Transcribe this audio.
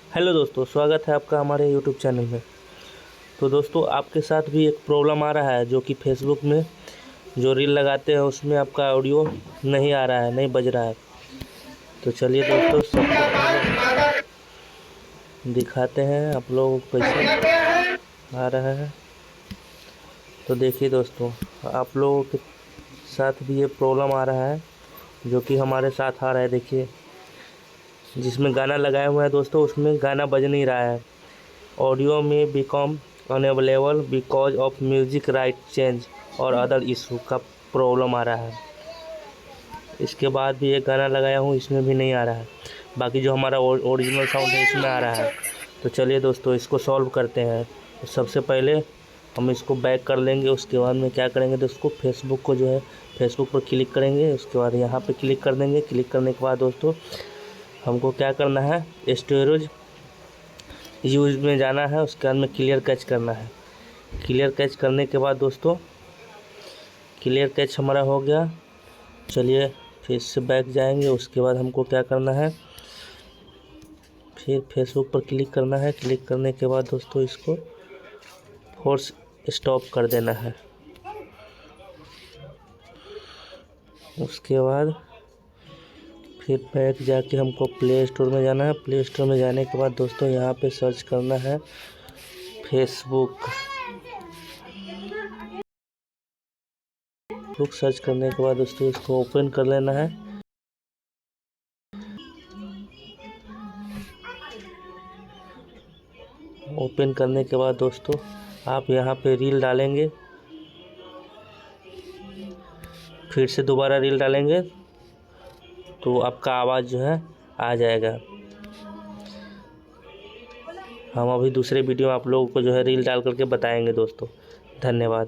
Hello दोस्तों, स्वागत है आपका हमारे यूट्यूब चैनल में। तो दोस्तों, आपके साथ भी एक प्रॉब्लम आ रहा है जो कि फेसबुक में जो रील लगाते हैं उसमें आपका ऑडियो नहीं आ रहा है, नहीं बज रहा है। तो चलिए दोस्तों, सबसे पहले दिखाते हैं आप लोगों को कैसे आ रहा है। तो देखिए दोस्तों, आप लोगों के साथ भी ये प्रॉब्लम आ रहा है जो कि हमारे साथ आ रहा है। देखिए, जिसमें गाना लगाया हुआ है दोस्तों, उसमें गाना बज नहीं रहा है। ऑडियो में become unavailable because of music right change और अदर इशू का प्रॉब्लम आ रहा है। इसके बाद भी एक गाना लगाया हूँ, इसमें भी नहीं आ रहा है। बाकी जो हमारा ओरिजिनल साउंड है इसमें आ रहा है। तो चलिए दोस्तों, इसको सॉल्व करते हैं। तो सबसे पहले हम इसको बैक कर लेंगे। उसके बाद में क्या करेंगे दोस्तों, फेसबुक को जो है फेसबुक पर क्लिक करेंगे। उसके बाद यहाँ पे क्लिक कर देंगे। क्लिक करने के बाद दोस्तों, हमको क्या करना है, स्टोरेज यूज में जाना है। उसके बाद में क्लियर कैच करना है। क्लियर कैच करने के बाद दोस्तों, क्लियर कैच हमारा हो गया। चलिए फिर से बैक जाएंगे। उसके बाद हमको क्या करना है, फिर फेसबुक पर क्लिक करना है। क्लिक करने के बाद दोस्तों, इसको फोर्स स्टॉप कर देना है। उसके बाद फिर बैक जाके हमको प्ले स्टोर में जाना है। प्ले स्टोर में जाने के बाद दोस्तों, यहाँ पे सर्च करना है फेसबुक। सर्च करने के बाद दोस्तों, इसको ओपन कर लेना है। ओपन करने के बाद दोस्तों, आप यहाँ पे रील डालेंगे। फिर से दोबारा रील डालेंगे तो आपका आवाज़ जो है आ जाएगा। हम अभी दूसरे वीडियो में आप लोगों को जो है रील डाल करके बताएंगे दोस्तों। धन्यवाद।